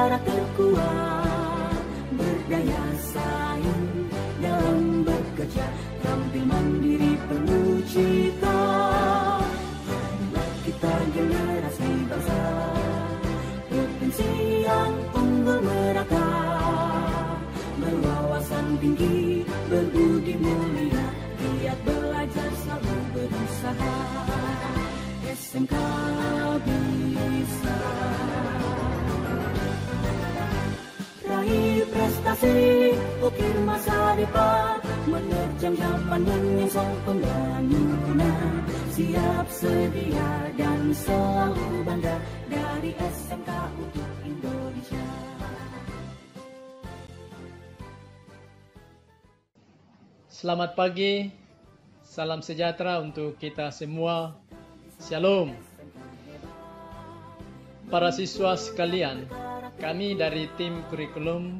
berkarakter kuat, berdaya saing dalam bekerja, tampil mandiri penuh cita. Marilah kita generasi bangsa, provinsi yang unggul merata, berwawasan tinggi, berbudi mulia, giat belajar selalu berusaha. SMK bisa raih prestasi, ukir masa depan, menerjang zaman menyongsong pembangunan, siap sedia dan selalu bangga dari SMK untuk Indonesia. Selamat pagi, salam sejahtera untuk kita semua. Shalom. Para siswa sekalian, kami dari tim kurikulum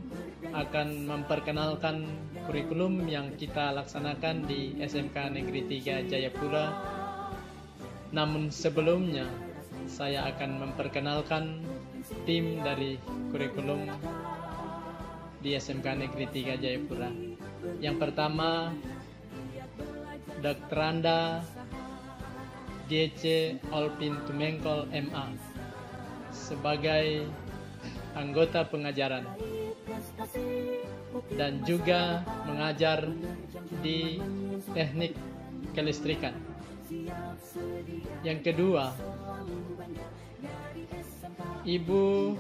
akan memperkenalkan kurikulum yang kita laksanakan di SMK Negeri 3 Jayapura. Namun sebelumnya, saya akan memperkenalkan tim dari kurikulum di SMK Negeri 3 Jayapura. Yang pertama, Dr. Anda DC Olpin Tumengkol MA sebagai anggota pengajaran dan juga mengajar di teknik kelistrikan. Yang kedua, Ibu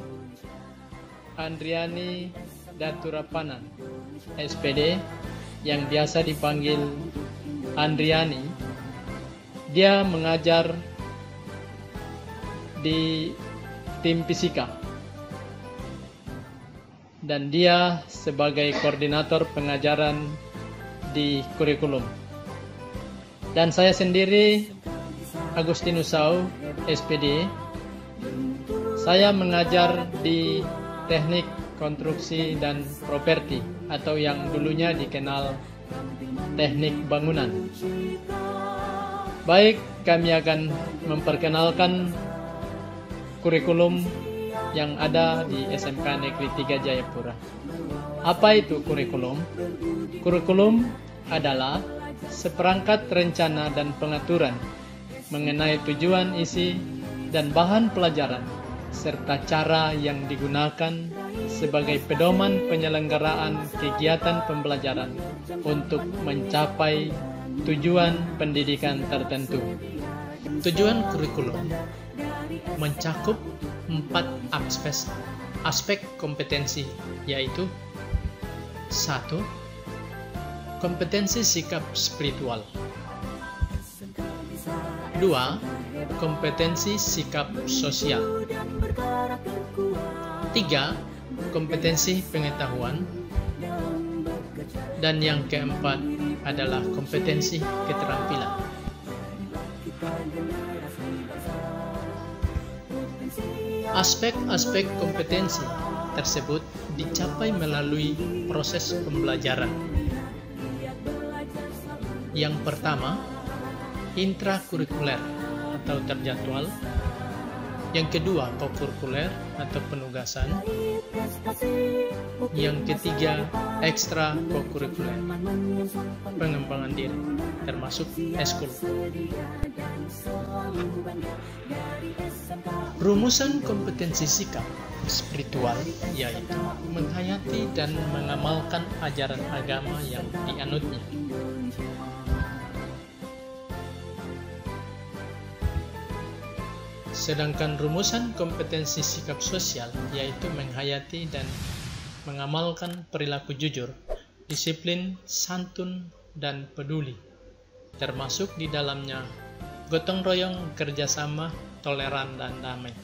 Andriani Daturapanan SPD yang biasa dipanggil Andriani. Dia mengajar di tim fisika dan dia sebagai koordinator pengajaran di kurikulum. Dan saya sendiri, Agustinus Sau, SPD. Saya mengajar di teknik konstruksi dan properti atau yang dulunya dikenal teknik bangunan. Baik, kami akan memperkenalkan kurikulum yang ada di SMK Negeri 3 Jayapura. Apa itu kurikulum? Kurikulum adalah seperangkat rencana dan pengaturan mengenai tujuan, isi, dan bahan pelajaran, serta cara yang digunakan sebagai pedoman penyelenggaraan kegiatan pembelajaran untuk mencapai tujuan pendidikan tertentu. Tujuan kurikulum mencakup 4 aspek kompetensi, yaitu 1. Kompetensi sikap spiritual. 2. Kompetensi sikap sosial. 3. Kompetensi pengetahuan. Dan yang keempat adalah kompetensi keterampilan. Aspek-aspek kompetensi tersebut dicapai melalui proses pembelajaran. Yang pertama, intrakurikuler atau terjadwal. Yang kedua, kokurikuler atau penugasan. Yang ketiga, ekstra kokurikuler, pengembangan diri, termasuk eskul. Rumusan kompetensi sikap spiritual yaitu menghayati dan mengamalkan ajaran agama yang dianutnya. Sedangkan rumusan kompetensi sikap sosial yaitu menghayati dan mengamalkan perilaku jujur, disiplin, santun, dan peduli, termasuk di dalamnya gotong royong, kerjasama, toleran, dan damai.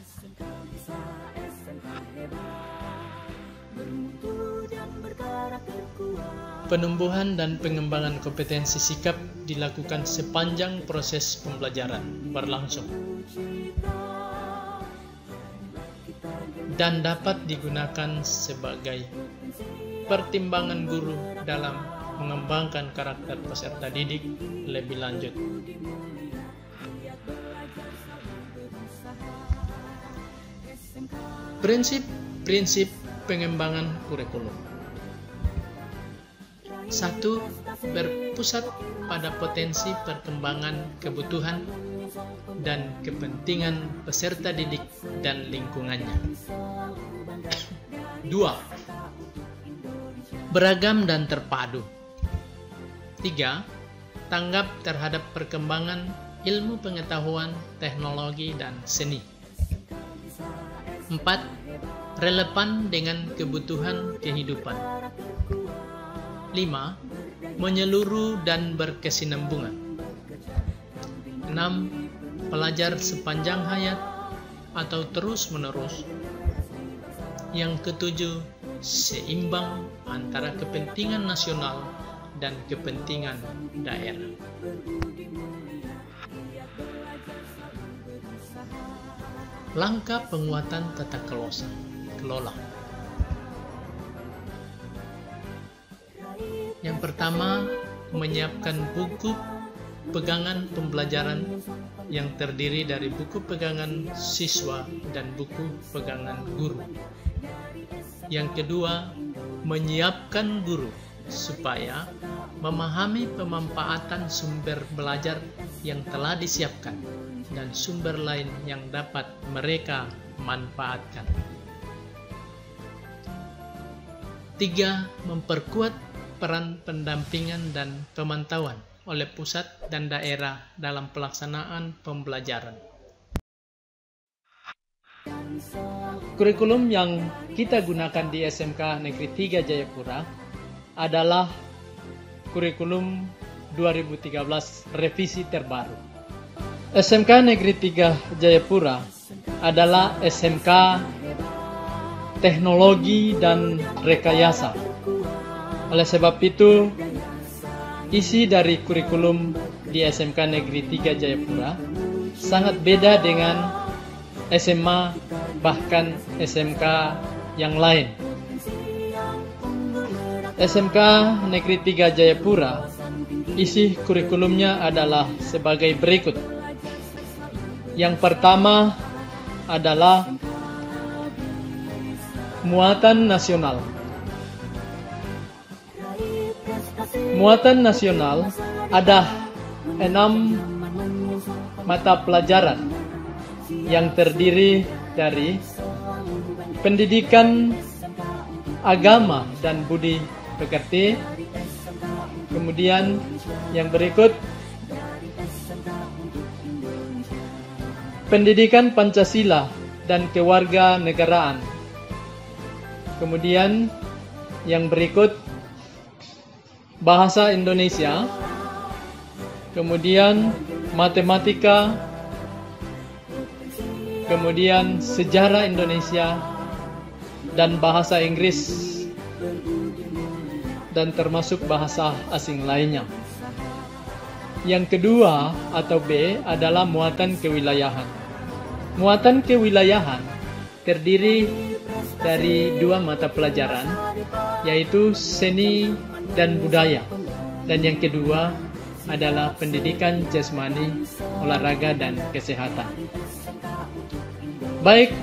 Penumbuhan dan pengembangan kompetensi sikap dilakukan sepanjang proses pembelajaran berlangsung dan dapat digunakan sebagai pertimbangan guru dalam mengembangkan karakter peserta didik lebih lanjut. prinsip pengembangan kurikulum. 1. Berpusat pada potensi perkembangan kebutuhan dan kepentingan peserta didik dan lingkungannya. 2. Beragam dan terpadu. 3. Tanggap terhadap perkembangan ilmu pengetahuan, teknologi, dan seni. 4. Relevan dengan kebutuhan kehidupan. 5. Menyeluruh dan berkesinambungan. 6. Pelajar sepanjang hayat atau terus-menerus. Yang ketujuh, seimbang antara kepentingan nasional dan kepentingan daerah. Langkah penguatan tata kelola. Yang pertama, menyiapkan buku pegangan pembelajaran yang terdiri dari buku pegangan siswa dan buku pegangan guru. Yang kedua, menyiapkan guru supaya memahami pemanfaatan sumber belajar yang telah disiapkan dan sumber lain yang dapat mereka manfaatkan. 3. Memperkuat peran pendampingan dan pemantauan oleh pusat dan daerah dalam pelaksanaan pembelajaran. Kurikulum yang kita gunakan di SMK Negeri 3 Jayapura adalah kurikulum 2013 revisi terbaru. SMK Negeri 3 Jayapura adalah SMK Teknologi dan Rekayasa. Oleh sebab itu, isi dari kurikulum di SMK Negeri 3 Jayapura sangat beda dengan SMA bahkan SMK yang lain. SMK Negeri 3 Jayapura, isi kurikulumnya adalah sebagai berikut. Yang pertama adalah muatan nasional. Muatan nasional ada 6 mata pelajaran yang terdiri dari pendidikan agama dan budi pekerti. Kemudian yang berikut pendidikan Pancasila dan kewarganegaraan. Kemudian yang berikut bahasa Indonesia, kemudian matematika, kemudian sejarah Indonesia, dan bahasa Inggris, dan termasuk bahasa asing lainnya. Yang kedua atau B adalah muatan kewilayahan. Muatan kewilayahan terdiri dari 2 mata pelajaran, yaitu seni dan budaya, dan yang kedua adalah pendidikan jasmani, olahraga, dan kesehatan. Baik,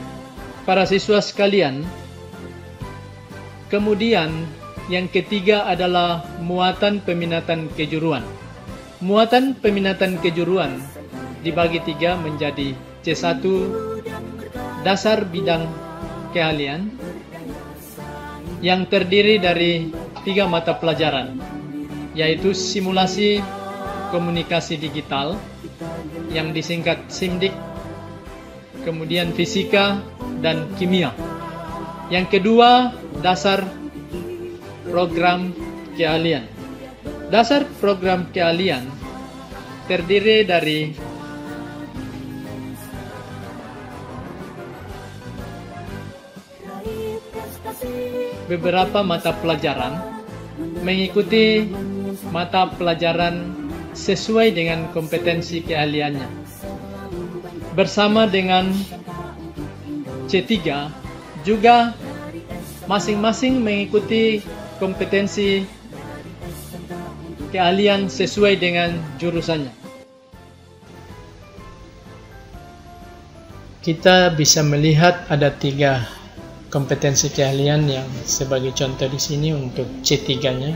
para siswa sekalian, kemudian yang ketiga adalah muatan peminatan kejuruan. Muatan peminatan kejuruan dibagi 3 menjadi C1 dasar bidang keahlian yang terdiri dari 3 mata pelajaran, yaitu simulasi komunikasi digital yang disingkat SIMDIK, kemudian fisika dan kimia. Yang kedua, dasar program keahlian. Dasar program keahlian terdiri dari beberapa mata pelajaran, mengikuti mata pelajaran sesuai dengan kompetensi keahliannya. Bersama dengan C3 juga masing-masing mengikuti kompetensi keahlian sesuai dengan jurusannya. Kita bisa melihat ada 3 kompetensi keahlian yang sebagai contoh di sini untuk C3-nya,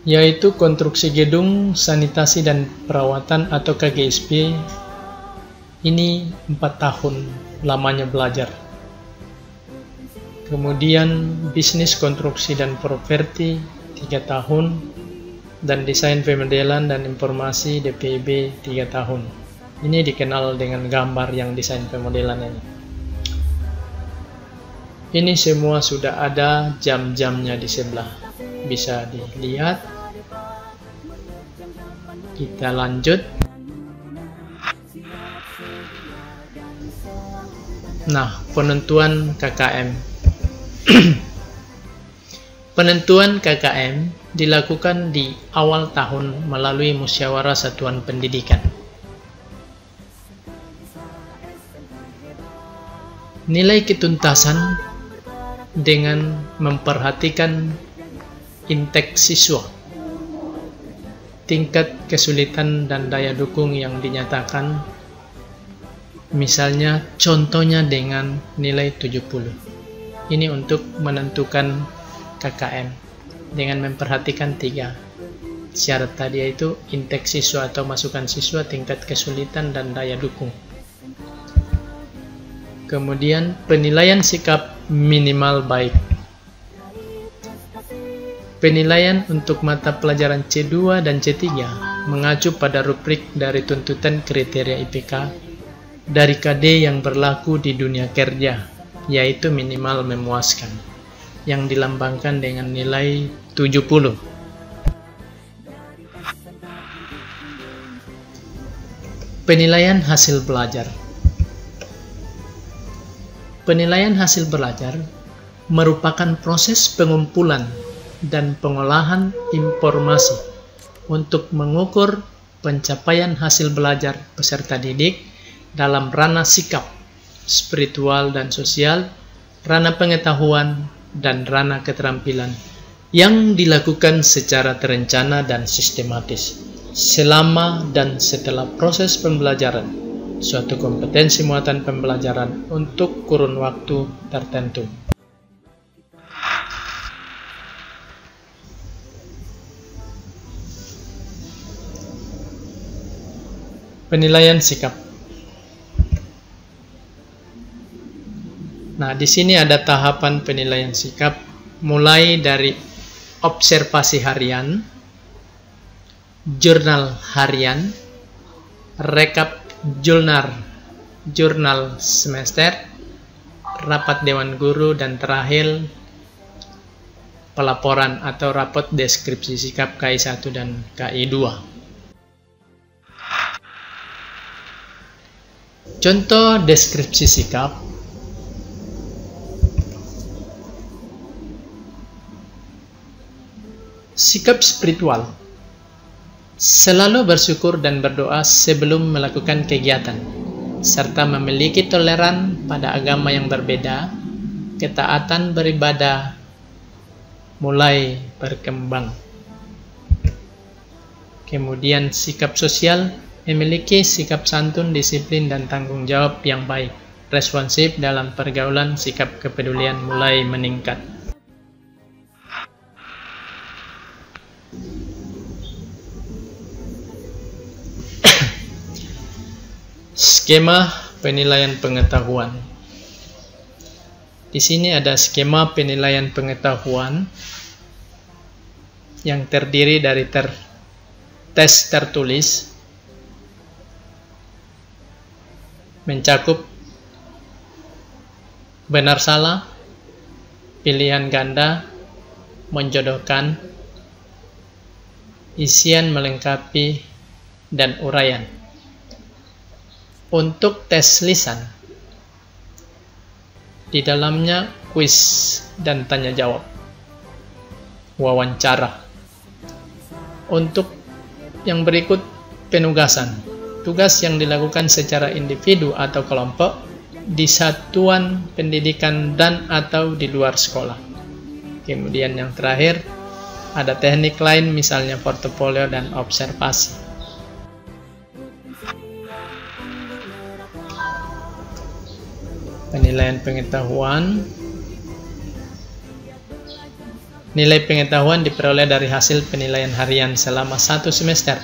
yaitu konstruksi gedung, sanitasi dan perawatan atau KGSP. Ini 4 tahun lamanya belajar. Kemudian bisnis konstruksi dan properti 3 tahun, dan desain pemodelan dan informasi DPIB 3 tahun. Ini dikenal dengan gambar yang desain pemodelan ini. Ini semua sudah ada jam-jamnya di sebelah, bisa dilihat. Kita lanjut. Nah, penentuan KKM. Penentuan KKM dilakukan di awal tahun melalui musyawarah satuan pendidikan. Nilai ketuntasan dengan memperhatikan intake siswa, tingkat kesulitan dan daya dukung yang dinyatakan, misalnya contohnya dengan nilai 70. Ini untuk menentukan KKM dengan memperhatikan 3 syarat tadi, yaitu intake siswa atau masukan siswa, tingkat kesulitan, dan daya dukung. Kemudian penilaian sikap minimal baik. Penilaian untuk mata pelajaran C2 dan C3 mengacu pada rubrik dari tuntutan kriteria IPK dari KD yang berlaku di dunia kerja, yaitu minimal memuaskan, yang dilambangkan dengan nilai 70. Penilaian hasil belajar. Penilaian hasil belajar merupakan proses pengumpulan dan pengolahan informasi untuk mengukur pencapaian hasil belajar peserta didik dalam ranah sikap, spiritual dan sosial, ranah pengetahuan, dan ranah keterampilan yang dilakukan secara terencana dan sistematis selama dan setelah proses pembelajaran suatu kompetensi muatan pembelajaran untuk kurun waktu tertentu. Penilaian sikap. Nah, di sini ada tahapan penilaian sikap, mulai dari observasi harian, jurnal harian, rekap jurnal semester, rapat dewan guru, dan terakhir pelaporan atau rapot deskripsi sikap KI 1 dan KI 2. Contoh deskripsi sikap. Sikap spiritual. Selalu bersyukur dan berdoa sebelum melakukan kegiatan, serta memiliki toleran pada agama yang berbeda, ketaatan beribadah mulai berkembang. Kemudian sikap sosial, memiliki sikap santun, disiplin, dan tanggung jawab yang baik, responsif dalam pergaulan, sikap kepedulian mulai meningkat. Skema penilaian pengetahuan. Di sini ada skema penilaian pengetahuan yang terdiri dari tes tertulis, mencakup benar salah, pilihan ganda, menjodohkan, isian melengkapi, dan uraian. Untuk tes lisan, di dalamnya kuis dan tanya jawab, wawancara. Untuk yang berikut penugasan, tugas yang dilakukan secara individu atau kelompok di satuan pendidikan dan atau di luar sekolah. Kemudian yang terakhir ada teknik lain, misalnya portofolio dan observasi. Penilaian pengetahuan. Nilai pengetahuan diperoleh dari hasil penilaian harian selama 1 semester,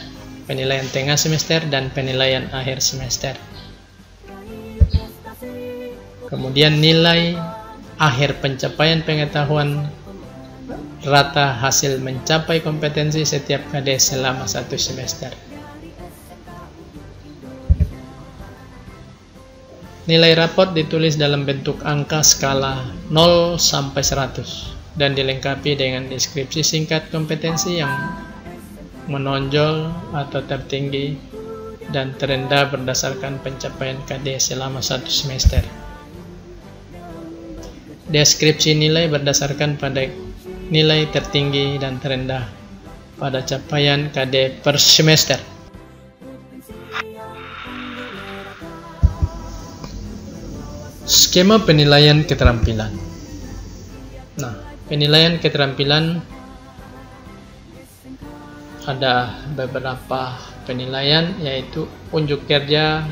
penilaian tengah semester, dan penilaian akhir semester. Kemudian nilai akhir pencapaian pengetahuan rata hasil mencapai kompetensi setiap KD selama 1 semester. Nilai rapot ditulis dalam bentuk angka skala 0 sampai 100 dan dilengkapi dengan deskripsi singkat kompetensi yang menonjol atau tertinggi dan terendah berdasarkan pencapaian KD selama 1 semester. Deskripsi nilai berdasarkan pada nilai tertinggi dan terendah pada capaian KD per semester. Skema penilaian keterampilan. Nah, penilaian keterampilan ada beberapa penilaian, yaitu unjuk kerja,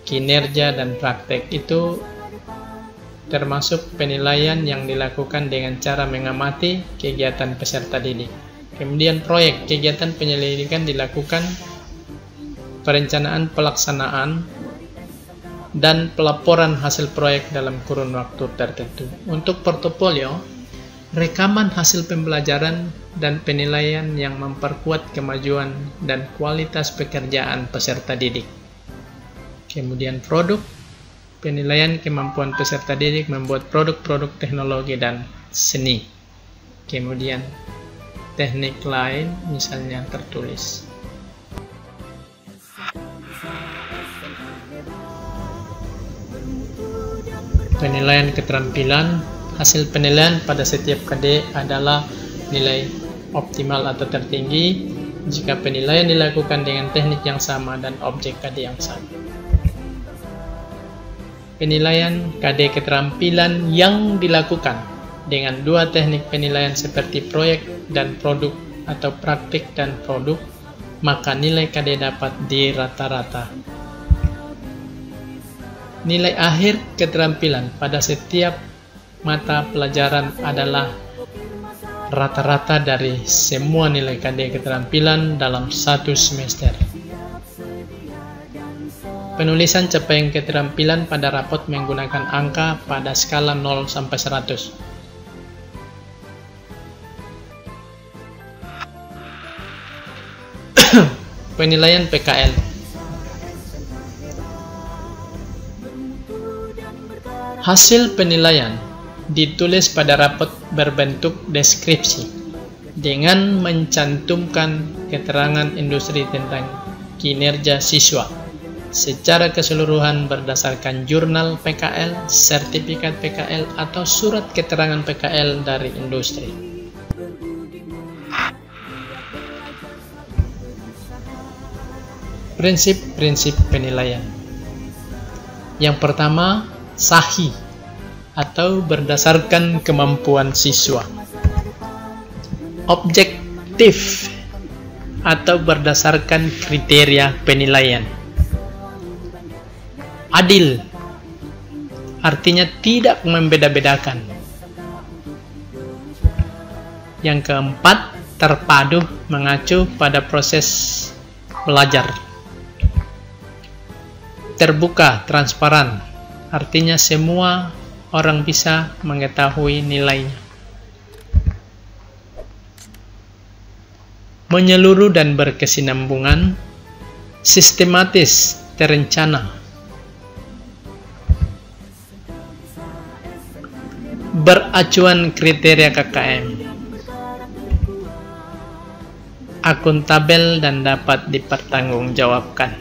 kinerja, dan praktek. Itu termasuk penilaian yang dilakukan dengan cara mengamati kegiatan peserta didik. Kemudian proyek, kegiatan penyelidikan dilakukan, perencanaan pelaksanaan, dan pelaporan hasil proyek dalam kurun waktu tertentu. Untuk portofolio, rekaman hasil pembelajaran dan penilaian yang memperkuat kemajuan dan kualitas pekerjaan peserta didik. Kemudian produk, penilaian kemampuan peserta didik membuat produk-produk teknologi dan seni. Kemudian teknik lain, misalnya tertulis. Penilaian keterampilan. Hasil penilaian pada setiap KD adalah nilai optimal atau tertinggi jika penilaian dilakukan dengan teknik yang sama dan objek KD yang sama. Penilaian KD keterampilan yang dilakukan dengan 2 teknik penilaian seperti proyek dan produk atau praktik dan produk, maka nilai KD dapat di rata-rata. Nilai akhir keterampilan pada setiap mata pelajaran adalah rata-rata dari semua nilai KD keterampilan dalam 1 semester. Penulisan capaian keterampilan pada rapot menggunakan angka pada skala 0 sampai 100. Penilaian PKL. Hasil penilaian ditulis pada rapot berbentuk deskripsi dengan mencantumkan keterangan industri tentang kinerja siswa secara keseluruhan berdasarkan jurnal PKL, sertifikat PKL, atau surat keterangan PKL dari industri. Prinsip-prinsip penilaian. Yang pertama, sahih atau berdasarkan kemampuan siswa. Objektif atau berdasarkan kriteria penilaian. Adil, artinya tidak membeda-bedakan. Yang keempat, terpadu, mengacu pada proses belajar. Terbuka, transparan, artinya semua orang bisa mengetahui nilainya. Menyeluruh dan berkesinambungan, sistematis, terencana. Beracuan kriteria KKM. Akuntabel dan dapat dipertanggungjawabkan.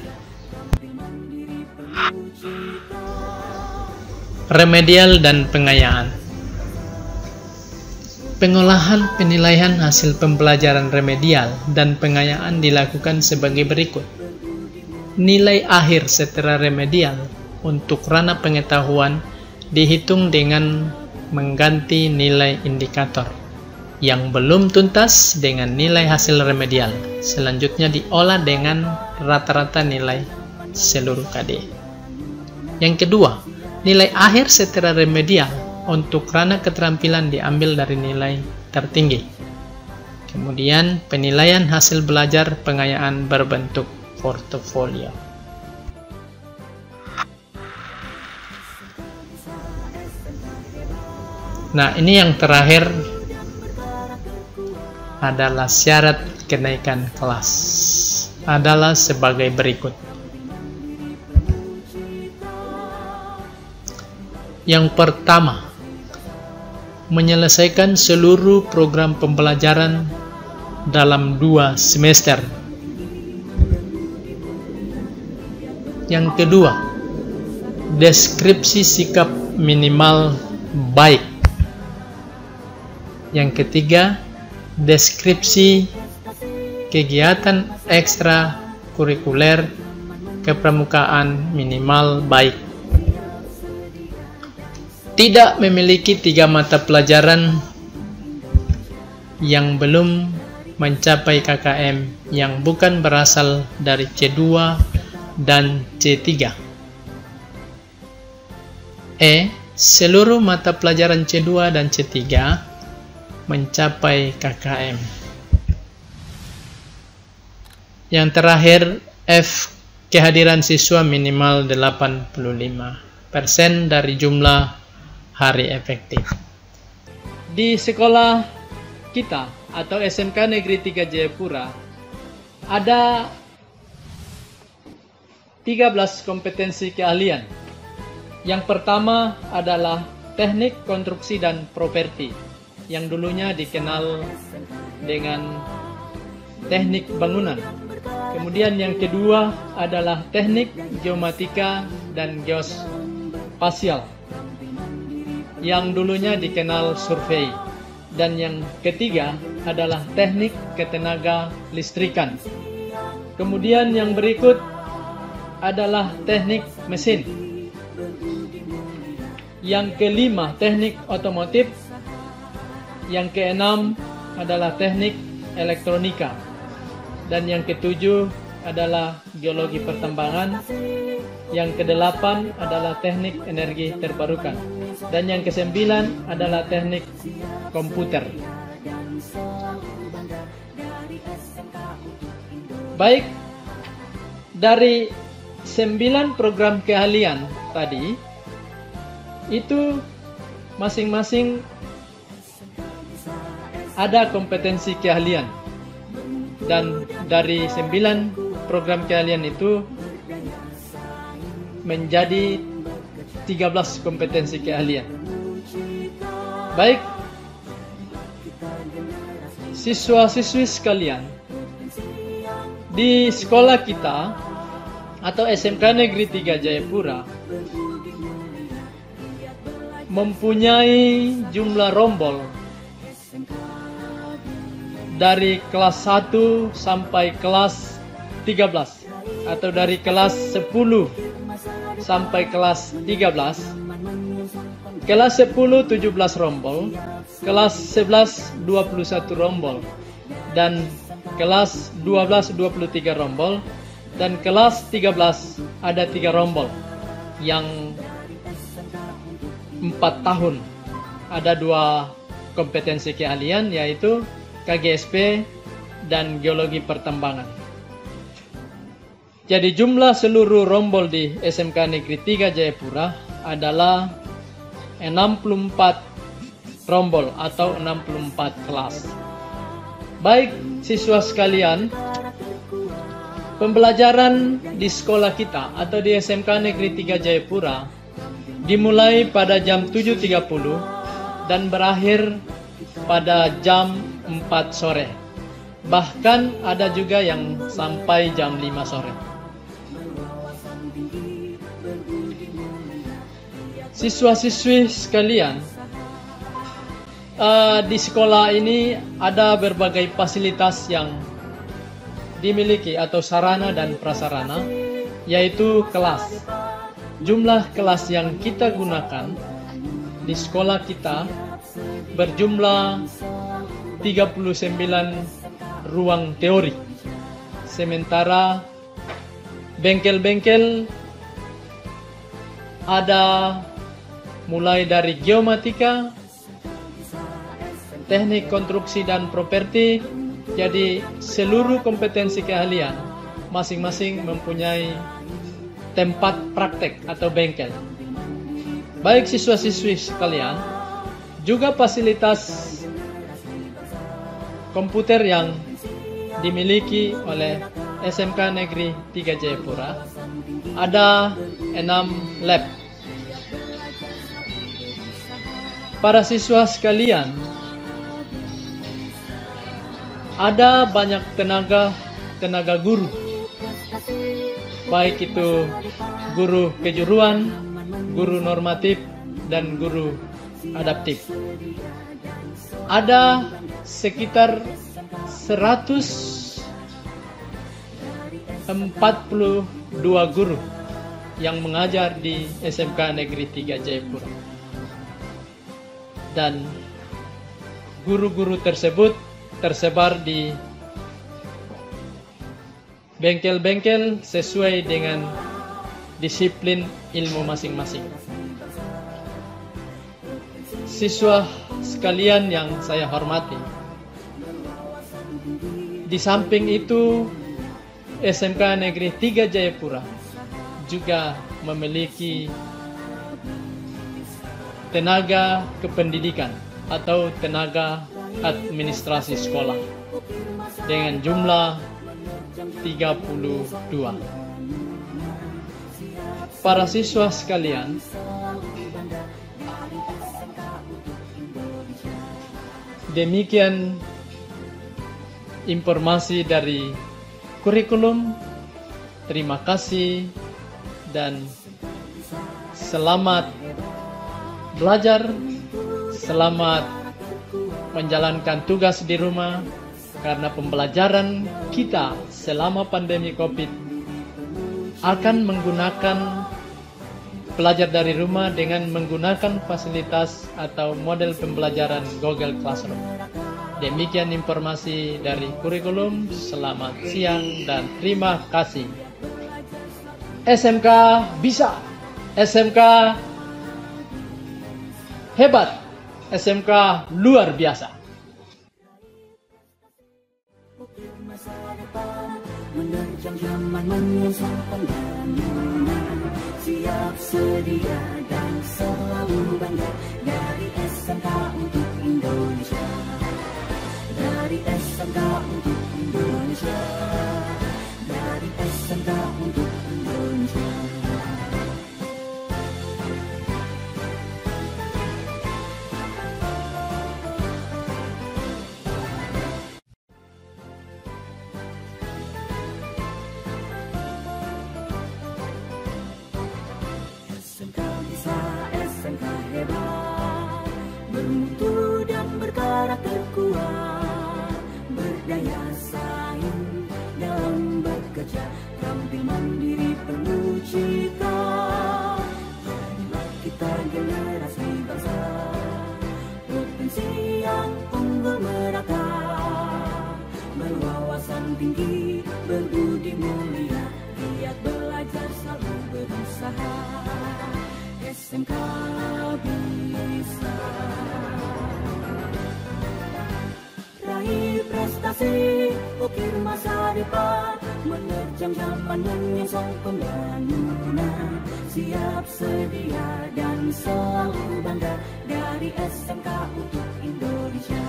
Remedial dan pengayaan. Pengolahan penilaian hasil pembelajaran remedial dan pengayaan dilakukan sebagai berikut. Nilai akhir setelah remedial untuk ranah pengetahuan dihitung dengan mengganti nilai indikator yang belum tuntas dengan nilai hasil remedial. Selanjutnya diolah dengan rata-rata nilai seluruh KD. Yang kedua, Nilai akhir setelah remedial untuk ranah keterampilan diambil dari nilai tertinggi. Kemudian penilaian hasil belajar pengayaan berbentuk portofolio. Nah, ini yang terakhir adalah syarat kenaikan kelas. Adalah sebagai berikut. Yang pertama, menyelesaikan seluruh program pembelajaran dalam 2 semester. Yang kedua, deskripsi sikap minimal baik. Yang ketiga, deskripsi kegiatan ekstra kurikuler kepramukaan minimal baik. Tidak memiliki 3 mata pelajaran yang belum mencapai KKM yang bukan berasal dari C2 dan C3. Seluruh mata pelajaran C2 dan C3 mencapai KKM. Yang terakhir, F, kehadiran siswa minimal 85% dari jumlah hari efektif. Di sekolah kita atau SMK Negeri 3 Jayapura ada 13 kompetensi keahlian. Yang pertama adalah teknik konstruksi dan properti, yang dulunya dikenal dengan teknik bangunan. Kemudian yang kedua adalah teknik geomatika dan geospasial, yang dulunya dikenal survei. Dan yang ketiga adalah teknik ketenaga listrikan. Kemudian yang berikut adalah teknik mesin. Yang kelima, teknik otomotif. Yang keenam adalah teknik elektronika. Dan yang ketujuh adalah geologi pertambangan. Yang kedelapan adalah teknik energi terbarukan. Dan yang kesembilan adalah teknik komputer. Baik, dari 9 program keahlian tadi, itu masing-masing ada kompetensi keahlian. Dan dari 9 program keahlian itu menjadi 13 kompetensi keahlian. Baik, siswa-siswi sekalian, di sekolah kita atau SMK Negeri 3 Jayapura mempunyai jumlah rombol dari kelas 1 sampai kelas 13, atau dari kelas 10 sampai kelas 13. Kelas 10 17 rombol, kelas 11 21 rombol, dan kelas 12 23 rombol, dan kelas 13 ada 3 rombol yang 4 tahun. Ada 2 kompetensi keahlian, yaitu KGSP dan geologi pertambangan. Jadi jumlah seluruh rombol di SMK Negeri 3 Jayapura adalah 64 rombol atau 64 kelas. Baik siswa sekalian, pembelajaran di sekolah kita atau di SMK Negeri 3 Jayapura dimulai pada jam 7.30 dan berakhir pada jam 4 sore. Bahkan ada juga yang sampai jam 5 sore. Siswa-siswi sekalian, di sekolah ini ada berbagai fasilitas yang dimiliki atau sarana dan prasarana, yaitu kelas. Jumlah kelas yang kita gunakan di sekolah kita berjumlah 39 ruang teori. Sementara bengkel-bengkel ada mulai dari geomatika, teknik konstruksi dan properti. Jadi seluruh kompetensi keahlian masing-masing mempunyai tempat praktek atau bengkel. Baik siswa-siswi sekalian, juga fasilitas komputer yang dimiliki oleh SMK Negeri 3 Jayapura. Ada 6 lab. Para siswa sekalian, ada banyak tenaga guru, baik itu guru kejuruan, guru normatif, dan guru adaptif. Ada sekitar 142 guru yang mengajar di SMK Negeri 3 Jayapura. Dan guru-guru tersebut tersebar di bengkel-bengkel sesuai dengan disiplin ilmu masing-masing. Siswa sekalian yang saya hormati, di samping itu SMK Negeri 3 Jayapura juga memiliki tenaga kependidikan atau tenaga administrasi sekolah dengan jumlah 32. Para siswa sekalian, demikian informasi dari kurikulum. Terima kasih dan selamat belajar, selamat menjalankan tugas di rumah, karena pembelajaran kita selama pandemi COVID akan menggunakan belajar dari rumah dengan menggunakan fasilitas atau model pembelajaran Google Classroom. Demikian informasi dari kurikulum. Selamat siang dan terima kasih. SMK bisa, SMK hebat, SMK luar biasa. Menerjang zaman menyongsong pembangunan, siap sedia dan selalu bangga. Dari SMK untuk Indonesia, dari SMK untuk Indonesia, dari SMK untuk Indonesia. SMK hebat, bermutu dan berkarakter kuat, berdaya saing dalam bekerja, tampil mandiri penuh cita. Jadilah kita generasi bangsa, potensi yang unggul merata, berwawasan tinggi, berbudi mulia, giat belajar selalu berusaha. SMK bisa raih prestasi, ukir masa depan, menerjang zaman menyongsong pembangunan, siap sedia dan selalu bangga. Dari SMK untuk Indonesia.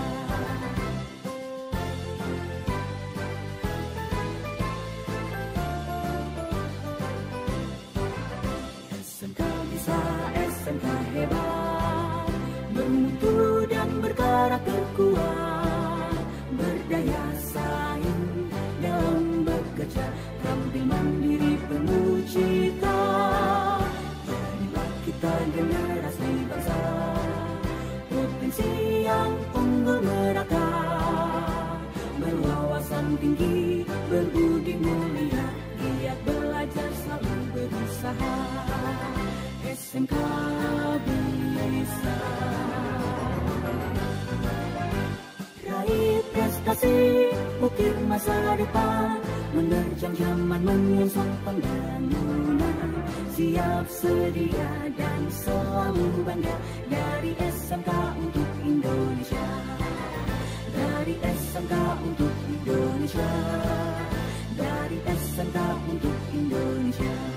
SMK hebat, bermutu dan berkarakter kuat, berdaya saing dalam bekerja, tampil mandiri penuh cita. Jadilah kita generasi bangsa, potensi yang unggul merata, berwawasan tinggi, berbudi mulia, giat belajar selalu berusaha. SMK bisa raih prestasi, ukir masa depan, menerjang zaman menyongsong pembangunan, siap sedia dan selalu bangga. Dari SMK untuk Indonesia, dari SMK untuk Indonesia, dari SMK untuk Indonesia.